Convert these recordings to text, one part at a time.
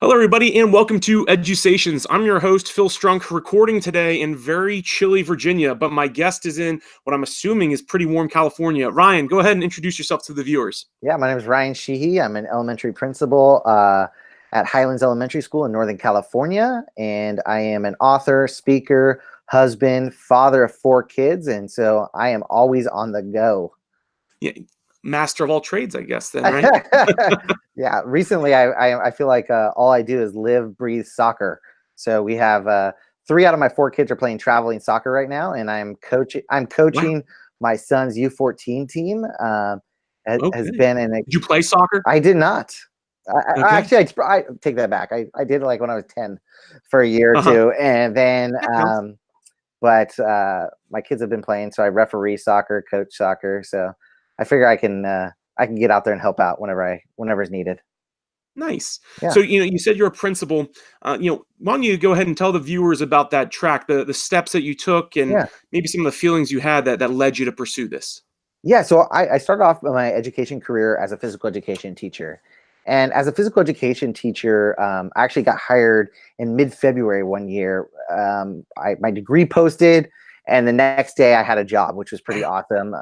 Hello, everybody, and welcome to Edusations. I'm your host, Phil Strunk, recording today in very chilly Virginia, but my guest is in what I'm assuming is pretty warm California. Ryan, go ahead and introduce yourself to the viewers. Yeah, my name is Ryan Sheehy. I'm an elementary principal at Highlands Elementary School in Northern California, and I am an author, speaker, husband, father of 4 kids, and so I am always on the go. Yeah, master of all trades, I guess, then, right? Yeah, recently I feel like all I do is live, breathe soccer. So we have 3 out of my 4 kids are playing traveling soccer right now, and I'm coaching. I'm Wow. coaching my son's U14 team. Has Okay. been an Did you play soccer? I did not. Okay. I take that back. I did it like when I was 10 for a year or Uh-huh. two, and then That counts. but my kids have been playing, so I referee soccer, coach soccer. So I figure I can get out there and help out whenever it's needed. Nice. Yeah. So, you said you're a principal. Why don't you go ahead and tell the viewers about that track, the steps that you took, and Yeah. maybe some of the feelings you had that led you to pursue this? Yeah, so I started off my education career as a physical education teacher. And as a physical education teacher, I actually got hired in mid-February one year. My degree posted, and the next day I had a job, which was pretty awesome.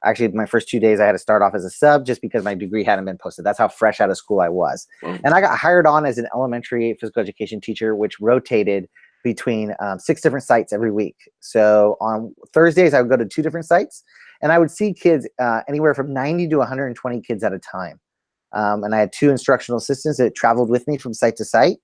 Actually, my first 2 days I had to start off as a sub just because my degree hadn't been posted. That's how fresh out of school I was. Well, And I got hired on as an elementary physical education teacher, which rotated between 6 different sites every week. So on Thursdays, I would go to 2 different sites, and I would see kids anywhere from 90 to 120 kids at a time. And I had 2 instructional assistants that traveled with me from site to site.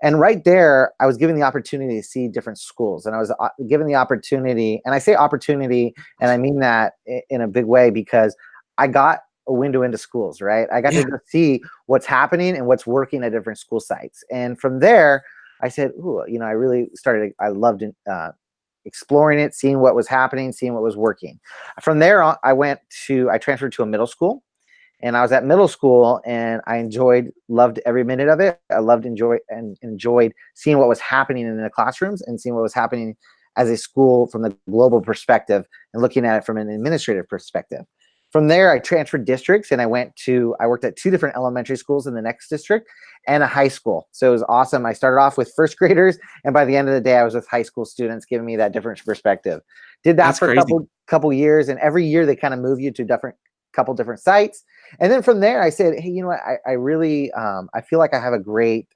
And right there, I was given the opportunity to see different schools. And I was given the opportunity, and I say opportunity, and I mean that in a big way, because I got a window into schools, right? I got yeah. to go see what's happening and what's working at different school sites. And from there, I said, ooh, I really started, I loved exploring it, seeing what was happening, seeing what was working. From there on, I transferred to a middle school, and I was at middle school, and I loved every minute of it. I enjoyed seeing what was happening in the classrooms and seeing what was happening as a school from the global perspective and looking at it from an administrative perspective. From there, I transferred districts, and I worked at 2 different elementary schools in the next district and a high school. So it was awesome. I started off with first graders, and by the end of the day, I was with high school students, giving me that different perspective. Did that That's for a crazy. couple years, and every year they kind of move you to couple different sites. And then from there, I said, hey, you know what? I really I feel like I have a great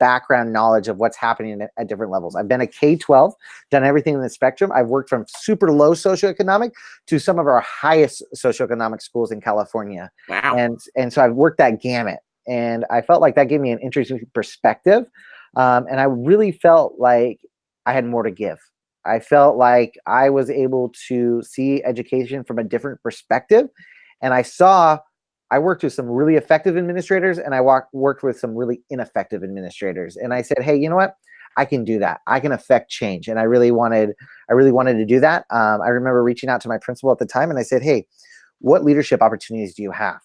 background knowledge of what's happening at different levels. I've been a K-12, done everything in the spectrum. I've worked from super low socioeconomic to some of our highest socioeconomic schools in California. Wow. And so I've worked that gamut. And I felt like that gave me an interesting perspective. And I really felt like I had more to give. I felt like I was able to see education from a different perspective. And I worked with some really effective administrators, and I worked with some really ineffective administrators. And I said, hey, you know what? I can do that. I can affect change. And I really wanted to do that. I remember reaching out to my principal at the time, and I said, hey, what leadership opportunities do you have?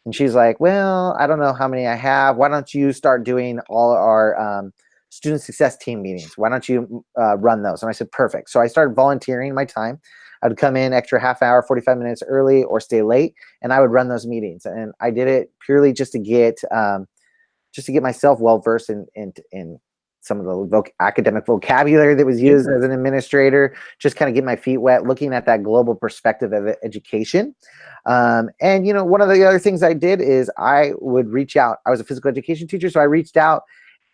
And she's like, well, I don't know how many I have. Why don't you start doing all our student success team meetings? Why don't you run those? And I said, perfect. So I started volunteering my time. I would come in extra half hour, 45 minutes early, or stay late, and I would run those meetings. And I did it purely just to get myself well versed in some of the academic vocabulary that was used as an administrator. Just kind of get my feet wet, looking at that global perspective of education. And one of the other things I did is I would reach out. I was a physical education teacher, so I reached out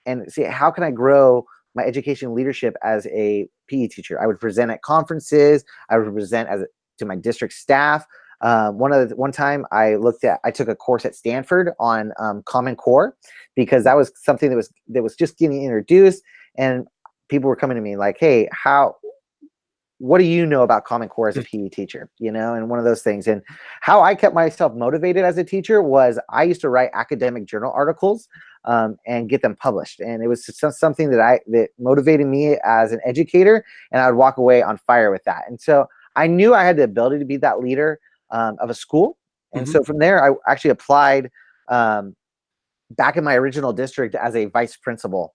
and see how can I grow my education leadership as a PE teacher. I would present at conferences. I would present to my district staff. One time I took a course at Stanford on Common Core, because that was something that was just getting introduced, and people were coming to me like, hey, what do you know about Common Core as a PE teacher? And one of those things. And how I kept myself motivated as a teacher was I used to write academic journal articles and get them published. And it was something that motivated me as an educator, and I would walk away on fire with that. And so I knew I had the ability to be that leader of a school. And so from there, I actually applied back in my original district as a vice principal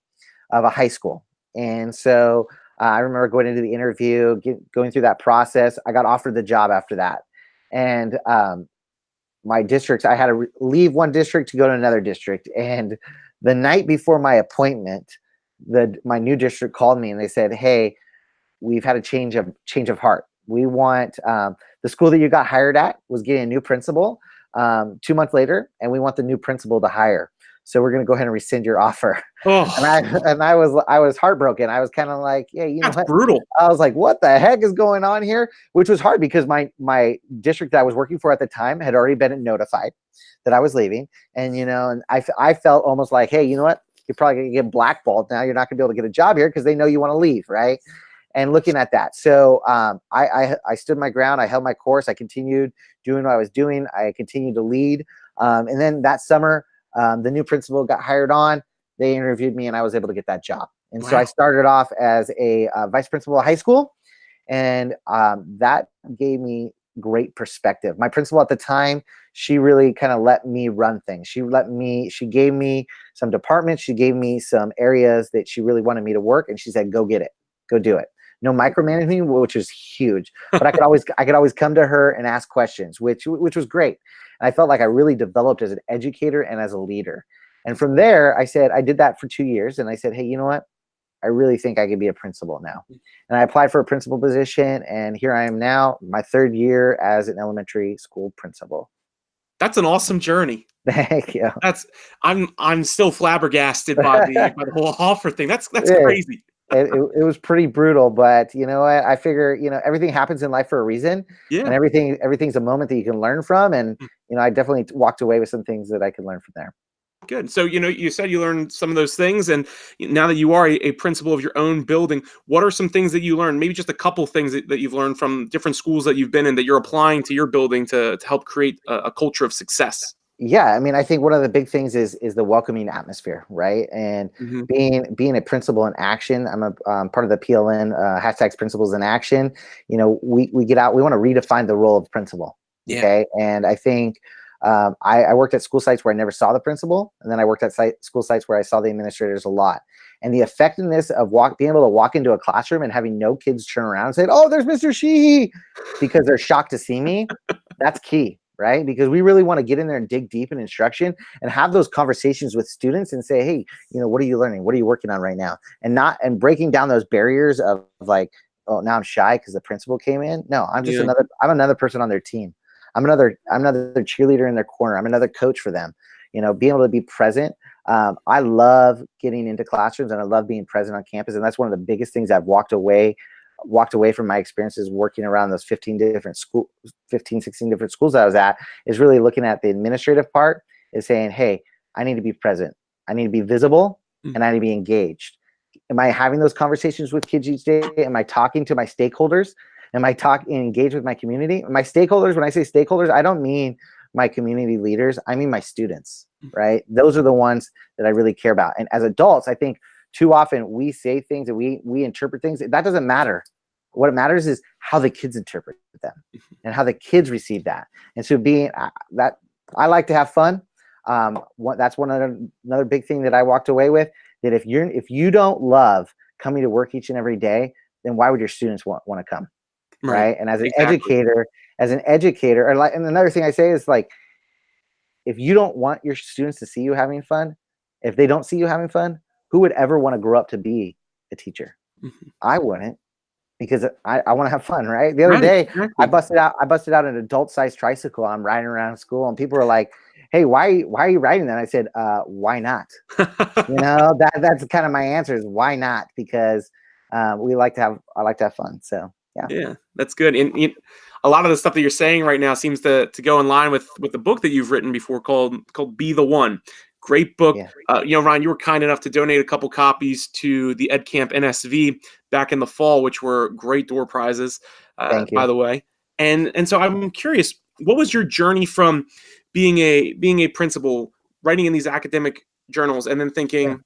of a high school. And so I remember going into the interview, going through that process. I got offered the job after that. And my districts, I had to leave one district to go to another district. And The night before my appointment, my new district called me and they said, "Hey, we've had a change of heart. We want the school that you got hired at was getting a new principal 2 months later, and we want the new principal to hire. So we're going to go ahead and rescind your offer." And Oh, I was heartbroken. I was kind of like, yeah, you know that's what? brutal. I was like, what the heck is going on here? Which was hard because my district that I was working for at the time had already been notified that I was leaving, and and I felt almost like, hey, you know what? You're probably going to get blackballed now. You're not going to be able to get a job here because they know you want to leave, right? And looking at that, so I stood my ground. I held my course. I continued doing what I was doing. I continued to lead, and then that summer, the new principal got hired on. They interviewed me, and I was able to get that job. And so I Wow. started off as a vice principal of high school, and that gave me great perspective. My principal at the time, she really kind of let me run things. She gave me some departments. She gave me some areas that she really wanted me to work, and she said, "Go get it, go do it." No micromanaging, which is huge, but I could always come to her and ask questions, which was great. And I felt like I really developed as an educator and as a leader. And from there, I did that for 2 years, and I said, hey, you know what? I really think I could be a principal now. And I applied for a principal position, and here I am now, my 3rd year as an elementary school principal. That's an awesome journey. Thank you. That's I'm still flabbergasted by the whole offer thing. That's Yeah, crazy. it was pretty brutal, but you know what? I figure, everything happens in life for a reason, Yeah. and everything's a moment that you can learn from. And, I definitely walked away with some things that I could learn from there. Good. So, you said you learned some of those things, and now that you are a principal of your own building, what are some things that you learned? Maybe just a couple things that you've learned from different schools that you've been in that you're applying to your building to help create a culture of success. Yeah, I mean, I think one of the big things is the welcoming atmosphere, right? And Hmm. being a principal in action. I'm a part of the PLN hashtags principals in action. We get out. We want to redefine the role of principal. Yeah. Okay, and I think I worked at school sites where I never saw the principal, and then I worked at school sites where I saw the administrators a lot. And the effectiveness of being able to walk into a classroom and having no kids turn around and say, "Oh, there's Mr. Sheehy," because they're shocked to see me. That's key, right? Because we really want to get in there and dig deep in instruction and have those conversations with students and say, hey, what are you learning? What are you working on right now? And breaking down those barriers of like, oh, now I'm shy because the principal came in. No, Yeah. I'm another person on their team. I'm another cheerleader in their corner. I'm another coach for them. Being able to be present. I love getting into classrooms, and I love being present on campus. And that's one of the biggest things I've walked away from my experiences working around those 16 different schools that I was at, is really looking at the administrative part, is saying, hey, I need to be present. I need to be visible, and I need to be engaged. Am I having those conversations with kids each day? Am I talking to my stakeholders? Am I engaged with my community? My stakeholders, when I say stakeholders, I don't mean my community leaders. I mean my students, right? Those are the ones that I really care about. And as adults, I think too often we say things and we interpret things. That doesn't matter. What matters is how the kids interpret them and how the kids receive that. And so being that, I like to have fun. That's another big thing that I walked away with, that if you don't love coming to work each and every day, then why would your students want to come? Right. Right. And as an Exactly. educator, and another thing I say is, like, if you don't want your students to see you having fun, if they don't see you having fun, who would ever want to grow up to be a teacher? Mhm. I wouldn't, because I want to have fun, right? The other Right. day, Exactly. I busted out an adult-sized tricycle. I'm riding around school, and people were like, "Hey, why are you riding that?" I said, "Why not?" That's kind of my answer, is why not? Because I like to have fun. So yeah, Yeah, that's good. And a lot of the stuff that you're saying right now seems to go in line with the book that you've written before, called Be the One. Great book. yeah. Ryan, you were kind enough to donate a couple copies to the Ed Camp NSV back in the fall, which were great door prizes, Thank by you. the way. And so I'm curious, what was your journey from being a principal, writing in these academic journals, and then Yeah. thinking,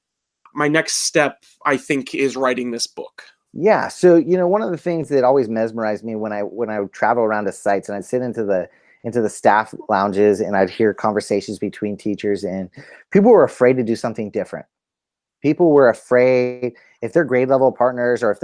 my next step, I think, is writing this book? Yeah. So, one of the things that always mesmerized me when I would travel around to sites, and I'd sit into the staff lounges, and I'd hear conversations between teachers, and people were afraid to do something different. People were afraid, if their grade level partners, or if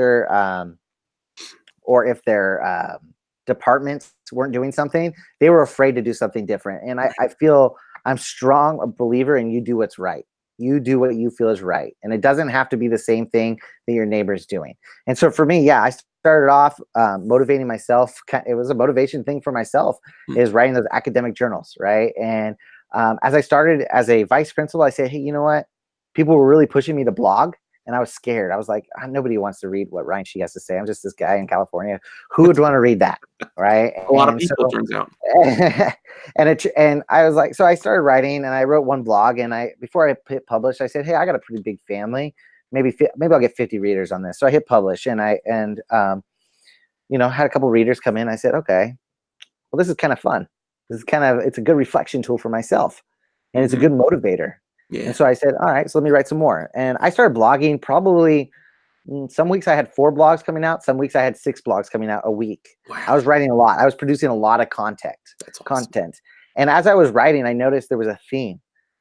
their departments weren't doing something, they were afraid to do something different. And I feel I'm strong a believer in, you do what's right. You do what you feel is right. And it doesn't have to be the same thing that your neighbor's doing. And so for me, yeah, I started off motivating myself. It was a motivation thing for myself, Mm. is writing those academic journals, right? And as I started as a vice principal, I said, hey, you know what? People were really pushing me to blog. And I was scared. I was like, nobody wants to read what Ryan Sheehy has to say. I'm just this guy in California. Who would want to read that? Right. A lot of And people, so, turns out. and I was like, so I started writing, and I wrote one blog, and before I hit publish, I said, hey, I got a pretty big family. Maybe I'll get 50 readers on this. So I hit publish, and had a couple readers come in. I said, okay, well, this is kind of fun. It's a good reflection tool for myself, and it's a good motivator. Yeah. And so I said, all right, so let me write some more. And I started blogging probably. Some weeks I had 4 blogs coming out. Some weeks I had 6 blogs coming out a week. Wow. I was writing a lot. I was producing a lot of content. That's awesome. And as I was writing, I noticed there was a theme.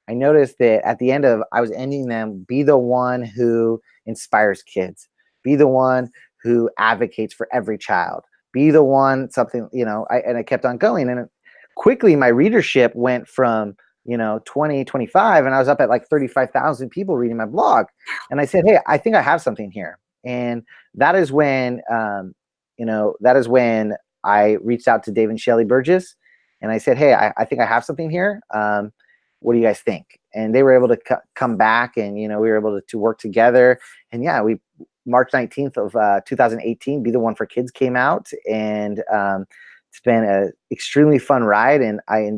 I noticed that at the end I was ending them, be the one who inspires kids. Be the one who advocates for every child. Be the one, something, and I kept on going. And quickly my readership went from 20, 25, and I was up at like 35,000 people reading my blog. And I said, hey, I think I have something here. And that is when, I reached out to Dave and Shelley Burgess, and I said, hey, I think I have something here. What do you guys think? And they were able to come back, and, we were able to work together. And yeah, March 19th of 2018, Be the One for Kids came out, and it's been an extremely fun ride, and I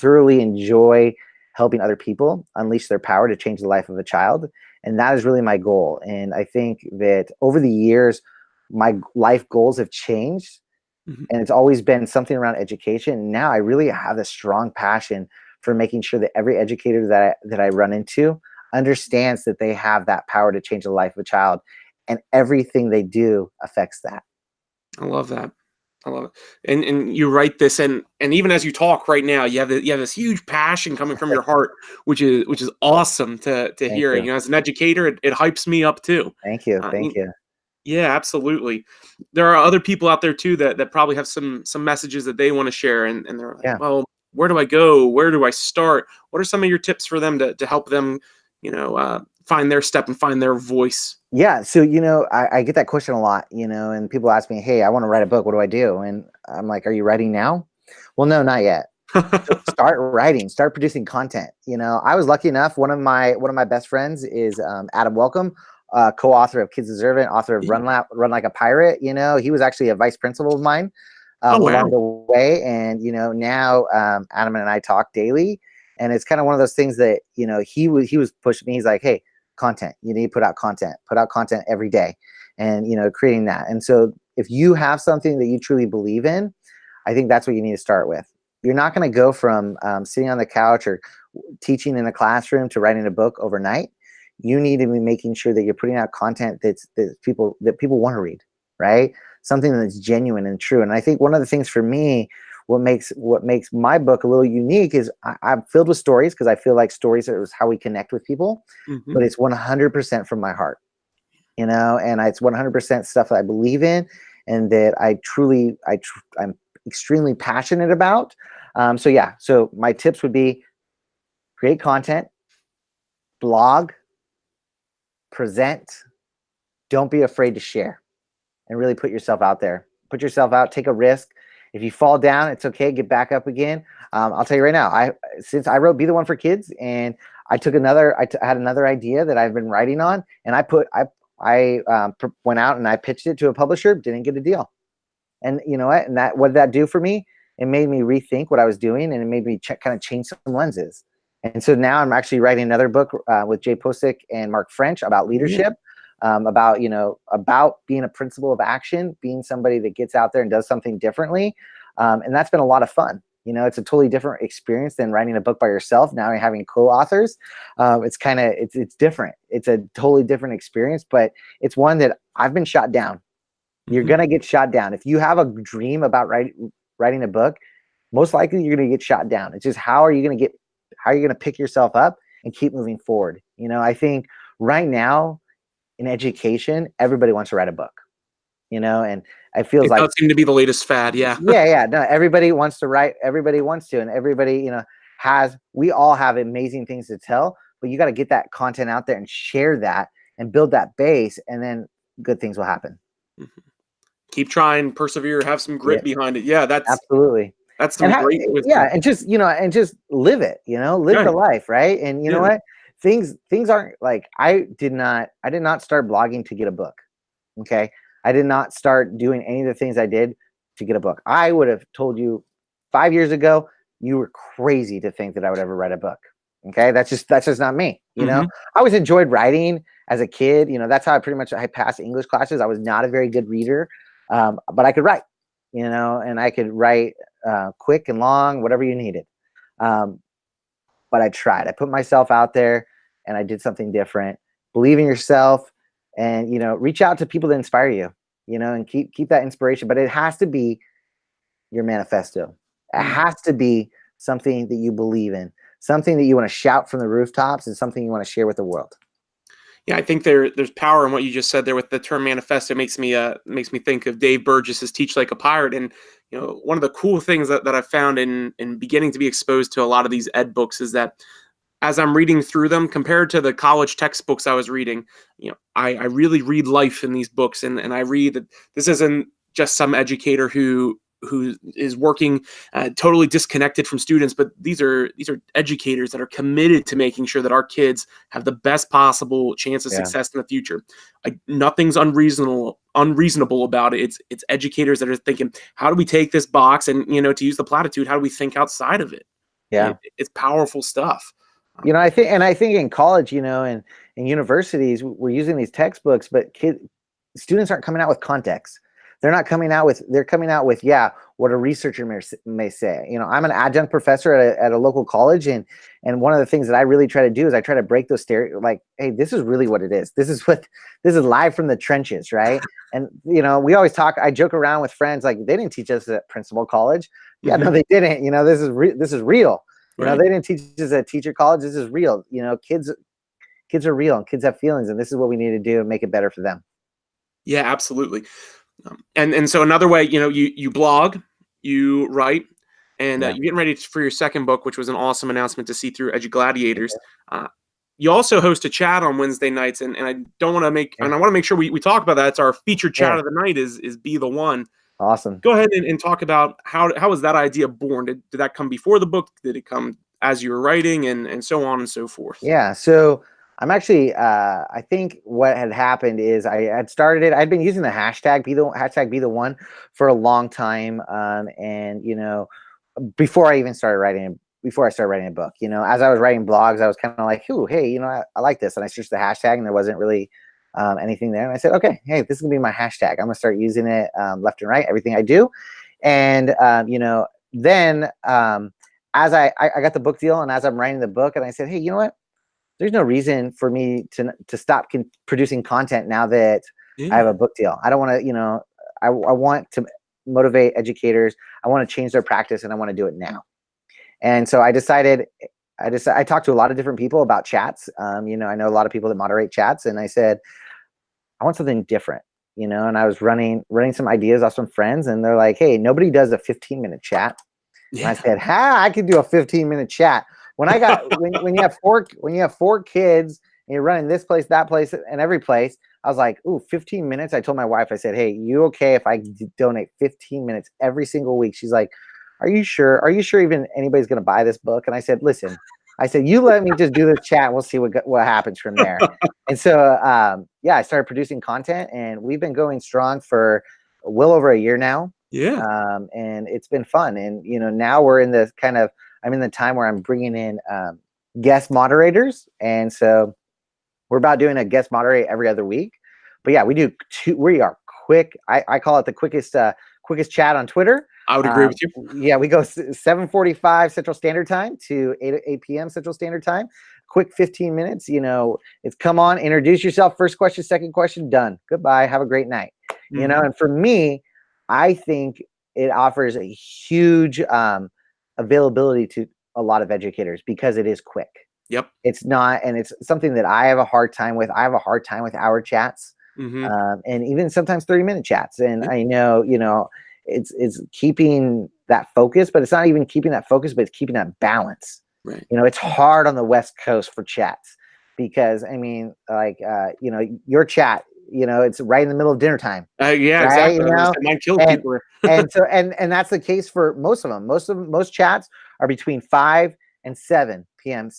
thoroughly enjoy helping other people unleash their power to change the life of a child. And that is really my goal. And I think that over the years, my life goals have changed, and it's always been something around education. Now I really have a strong passion for making sure that every educator that I run into understands that they have that power to change the life of a child, and everything they do affects that. I love that. I love it. And you write this, and even as you talk right now, you have this huge passion coming from your heart, which is awesome to Thank hear. you. As an educator, it hypes me up too. Thank you. Thank you. Yeah, absolutely. There are other people out there too that probably have some messages that they want to share, and they're like, Yeah. well, where do I go? Where do I start? What are some of your tips for them to help them, find their step and find their voice? Yeah. So, I get that question a lot, and people ask me, hey, I want to write a book. What do I do? And I'm like, are you writing now? Well, no, not yet. So start writing, start producing content. I was lucky enough. One of my best friends is Adam Welcome, co-author of Kids Deserve It, author of Run Like a Pirate. He was actually a vice principal of mine along the way. And, now Adam and I talk daily, and it's kind of one of those things that, he was pushing me. He's like, hey, content, you need to put out content every day, and, creating that. And so if you have something that you truly believe in, I think that's what you need to start with. You're not going to go from sitting on the couch or teaching in a classroom to writing a book overnight. You need to be making sure that you're putting out content that people want to read, right? Something that's genuine and true. And I think one of the things for me, what makes my book a little unique is I'm filled with stories, because I feel like stories is how we connect with people, but it's 100% from my heart, and it's 100% stuff that I believe in, and that I'm extremely passionate about. So my tips would be: create content, blog, present, don't be afraid to share, and really put yourself out there. Put yourself out, take a risk. If you fall down, it's okay, get back up again. I'll tell you right now, since I wrote Be the One for Kids, and I had another idea that I've been writing on, and I went out and I pitched it to a publisher, didn't get a deal. And you know what? And what did that do for me? It made me rethink what I was doing, and it made me kind of change some lenses. And so now I'm actually writing another book with Jay Posick and Mark French about leadership, about being a principle of action, being somebody that gets out there and does something differently. And that's been a lot of fun. It's a totally different experience than writing a book by yourself. Now you're having co-authors. It's different. It's a totally different experience, but it's one that I've been shot down. You're going to get shot down. If you have a dream about writing a book, most likely you're going to get shot down. It's just how are you going to pick yourself up and keep moving forward? I think right now in education, everybody wants to write a book, and it feels it like does seem to be the latest fad. Yeah. Yeah. No, everybody wants to write. Everybody wants to, and everybody, we all have amazing things to tell, but you got to get that content out there and share that and build that base, and then good things will happen. Mhm. Keep trying, persevere, have some Yeah, grit behind it. Yeah, absolutely. that's And some great yeah, wisdom. and just, and just live it, live Right. the life, right? And you know Yeah. what? Things aren't like, I did not start blogging to get a book. Okay. I did not start doing any of the things I did to get a book. I would have told you 5 years ago, you were crazy to think that I would ever write a book. Okay. That's just not me. Mhm. I always enjoyed writing as a kid. That's how I passed English classes. I was not a very good reader. But I could write, and I could write quick and long, whatever you needed. Um, but I tried. I put myself out there and I did something different. Believe in yourself, and reach out to people that inspire you, and keep that inspiration. But it has to be your manifesto. It Mm. has to be something that you believe in, something that you want to shout from the rooftops, and something you want to share with the world. Yeah, I think there's power in what you just said there with the term manifesto. Makes me think of Dave Burgess's Teach Like a Pirate. And one of the cool things that I've found in beginning to be exposed to a lot of these ed books is that as I'm reading through them, compared to the college textbooks I was reading, I really read life in these books, and I read that this isn't just some educator who is working totally disconnected from students, but these are educators that are committed to making sure that our kids have the best possible chance of Yeah. success in the future. Nothing's unreasonable about it. It's educators that are thinking, how do we take this box and, to use the platitude, how do we think outside of it? Yeah. It's powerful stuff. I think in college, and in universities, we're using these textbooks, but students aren't coming out with context. They're coming out with, yeah, what a researcher may say. I'm an adjunct professor at a local college, and one of the things that I really try to do is I try to break those like, hey, this is really what it is. This is live from the trenches, right? And we always I joke around with friends like, they didn't teach us at Principal College. Yeah, no, Mhm. they didn't. This is real. Right. They didn't teach us at teacher college. This is real. Kids are real, and kids have feelings, and this is what we need to do and make it better for them. Yeah, absolutely. And so another way, you blog, you write, and Yeah. you're getting ready for your second book, which was an awesome announcement to see through Edugladiators. You also host a chat on Wednesday nights, and I don't want to make Yeah. and I want to make sure we talk about that. It's our featured chat Yeah. of the night is Be the One. Awesome. Go ahead and talk about how was that idea born? Did that come before the book? Did it come as you were writing, and so on and so forth? Yeah. So I'm actually, I think what had happened is I had started it. I'd been using the hashtag be the one for a long time. And before I started writing a book, as I was writing blogs, I was kind of like, ooh, hey, I like this. And I searched the hashtag and there wasn't really anything there. And I said, okay, hey, this is gonna be my hashtag. I'm gonna start using it left and right, everything I do. And then as I got the book deal, and as I'm writing the book, and I said, hey, you know what? There's no reason for me to stop producing content now that I have Yeah. a book deal. I don't want to, I want to motivate educators. I want to change their practice, and I want to do it now. And so I talked to a lot of different people about chats. I know a lot of people that moderate chats, and I said, I want something different, and I was running some ideas off some friends, and they're like, hey, nobody does a 15-minute chat. And I Yeah. said, I could do a 15-minute chat. When you have four kids and you're running this place, that place, and every place, I was like, ooh, 15 minutes. I told my wife, I said, hey, you okay if I donate 15 minutes every single week? She's like, are you sure? Are you sure even anybody's gonna buy this book? And I said, listen, you let me just do this chat, and we'll see what happens from there. And so yeah, I started producing content, and we've been going strong for well over a year now. Yeah. And it's been fun. And now we're in the I'm in the time where I'm bringing in guest moderators, and so we're about doing a guest moderate every other week. But yeah, we are quick. I call it the quickest chat on Twitter. I would agree with you. Yeah, we go 7:45 Central Standard Time to 8 p.m. Central Standard Time. Quick 15 minutes. It's come on, introduce yourself, first question, second question, done. Goodbye. Have a great night. Mhm. And for me, I think it offers a huge availability to a lot of educators because it is quick. Yep. It's not, and it's something that I have a hard time with. I have a hard time with hour chats, Mhm. and even sometimes 30-minute chats. And Yeah. I know, it's keeping that focus, but it's not even keeping that focus, but it's keeping that balance. Right. You know, it's hard on the West Coast for chats because I mean, like, you know, your chat, you know, it's right in the middle of dinner time, Yeah, right? You exactly. know, Mine kills and people. and that's the case for most of them. Most chats are between 5 and 7 p.m.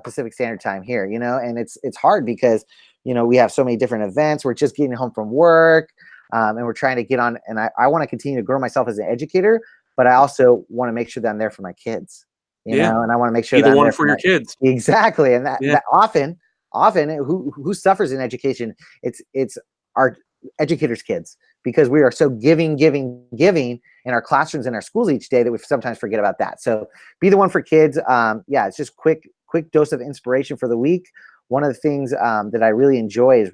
Pacific Standard Time here. You know, and it's hard because you know we have so many different events. We're just getting home from work, and we're trying to get on. And I want to continue to grow myself as an educator, but I also want to make sure that I'm there for my kids. You Yeah. know, and I want to make sure Be that the I'm one there for for your my kids. exactly. And Yeah. that often who suffers in education, it's our educators' kids because we are so giving in our classrooms and our schools each day that we sometimes forget about that. So be the one for kids. Yeah, it's just quick dose of inspiration for the week. One of the things that I really enjoy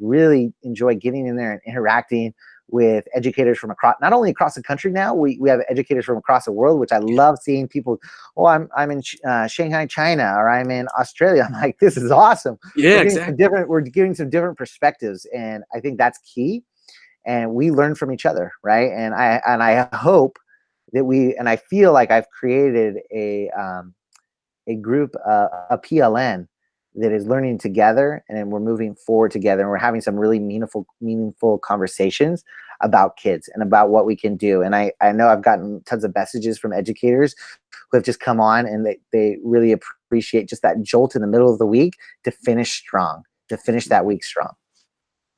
getting in there and interacting with educators from across, not only across the country now, we have educators from across the world, which I love seeing people. Oh, I'm in Shanghai, China, or I'm in Australia. I'm like, this is awesome. Yeah, exactly. We're getting some different perspectives, and I think that's key. And we learn from each other, right? And I hope that I feel like I've created a group, a PLN that is learning together, and then we're moving forward together, and we're having some really meaningful conversations about kids and about what we can do. And I know I've gotten tons of messages from educators who have just come on, and they really appreciate just that jolt in the middle of the week to finish that week strong.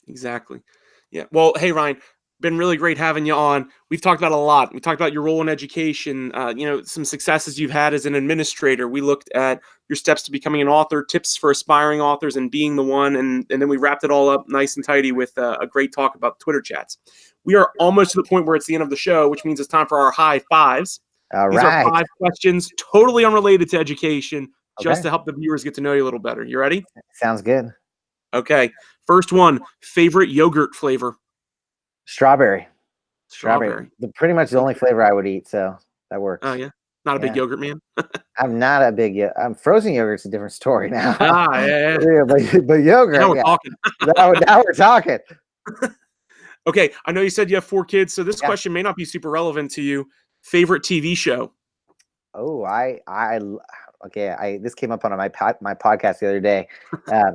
Exactly. Yeah. Well, hey Ryan, been really great having you on. We've talked about a lot. We talked about your role in education, some successes you've had as an administrator. We looked at your steps to becoming an author, tips for aspiring authors, and being the one. And then we wrapped it all up nice and tidy with a great talk about Twitter chats. We are almost to the point where it's the end of the show, which means it's time for our high fives. All These are right. 5 questions totally unrelated to education, just Okay. to help the viewers get to know you a little better. You ready? Sounds good. Okay. First one, favorite yogurt flavor? Strawberry. Strawberry. Pretty much the only Okay. flavor I would eat, so that Oh, works. yeah. Not a big Yeah. yogurt man? I'm not a big frozen yogurt's a different story now. Yeah, yeah. Yeah, but Now yogurt, we're yeah. talking. Now we're talking. Okay, I know you said you have 4 kids, so this Yeah. question may not be super relevant to you. Favorite TV show? Oh, okay. This came up on my podcast the other day.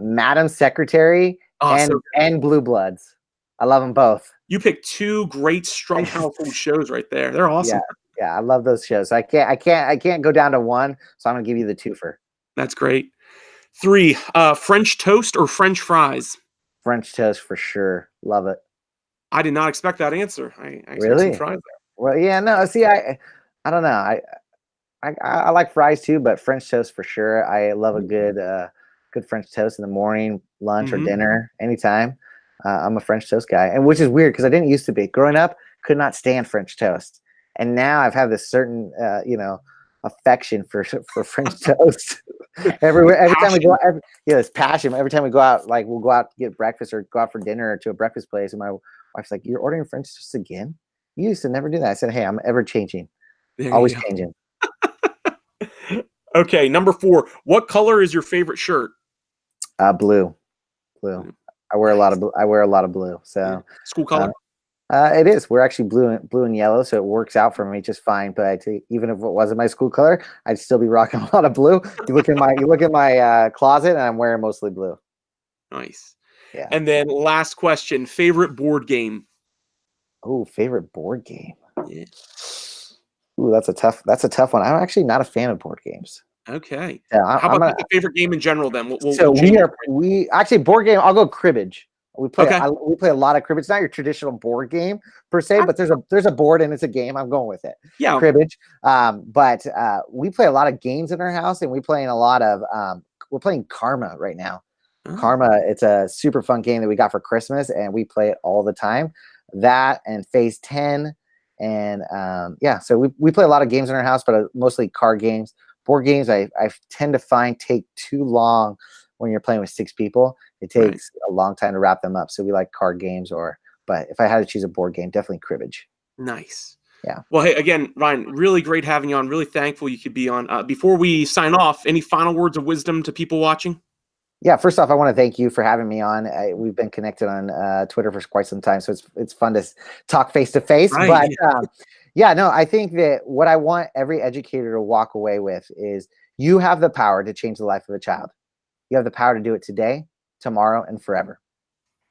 Madam Secretary Oh, so good. and Blue Bloods. I love them both. You picked 2 great, strong household shows right there. They're awesome. Yeah, I love those shows. I can't go down to one, so I'm gonna give you the twofer. That's great. 3, French toast or French fries? French toast for sure. Love it. I did not expect that answer. I expect some Really? fries there. Well, yeah, no. See, I don't know. I like fries too, but French toast for sure. I love a good French toast in the morning, lunch, or Mhm. dinner, anytime. I'm a French toast guy, and which is weird because I didn't used to be. Growing up, could not stand French toast, and now I've had this certain, affection for French toast. Every time we go, it's passion. Every time we go out, like we'll go out to get breakfast or go out for dinner or to a breakfast place, and my wife's like, "You're ordering French toast again? You used to never do that." I said, "Hey, I'm ever changing, There always you changing." go. Okay, number 4. What color is your favorite shirt? Blue. Blue. I wear Nice. I wear a lot of blue. Yeah. So School color? it is. We're actually blue and yellow, so it works out for me just fine. But even if it wasn't my school color, I'd still be rocking a lot of blue. You look in my closet, and I'm wearing mostly blue. Nice. Yeah. And then last question, favorite board game? Oh, favorite board game. Yeah. Ooh, that's a tough one. I'm actually not a fan of board games. Okay. Yeah, How I'm about gonna. just a favorite game in general then? So We'll change it. we actually board game. I'll go cribbage. Okay. We play a lot of cribbage. It's not your traditional board game per se, but there's a board and it's a game. I'm going with it. Yeah. Cribbage. But we play a lot of games in our house, and we're playing we're playing Karma right now. Oh, Karma, it's a super fun game that we got for Christmas, and we play it all the time. That and Phase 10, and so we play a lot of games in our house, but mostly card games. Board games, I tend to find take too long when you're playing with 6 people. It takes a long time to wrap them up. So we like card games, but if I had to choose a board game, definitely cribbage. nice. Yeah. Well, hey, again, Ryan, really great having you on. Really thankful you could be on. Before we sign off, any final words of wisdom to people watching? Yeah, first off, I want to thank you for having me on. We've been connected on Twitter for quite some time, so it's fun to talk face to face. Right. But I think that what I want every educator to walk away with is You have the power to change the life of a child. You have the power to do it today, tomorrow, and forever.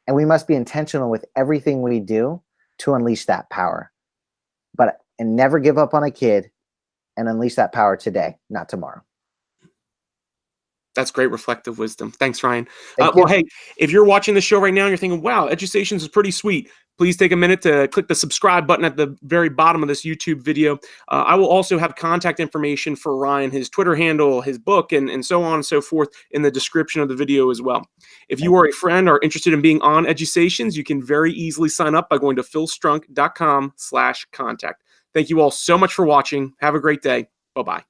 And we must be intentional with everything we do to unleash that power. And never give up on a kid, and unleash that power today, not tomorrow. That's great reflective wisdom. Thanks, Ryan. Thank Well, you. hey, if you're watching the show right now and you're thinking, wow, Edusations is pretty sweet, please take a minute to click the subscribe button at the very bottom of this YouTube video. I will also have contact information for Ryan, his Twitter handle, his book, and so on and so forth in the description of the video as well. If you are a friend or interested in being on Edusations, you can very easily sign up by going to philstrunk.com/contact. Thank you all so much for watching. Have a great day. Bye-bye.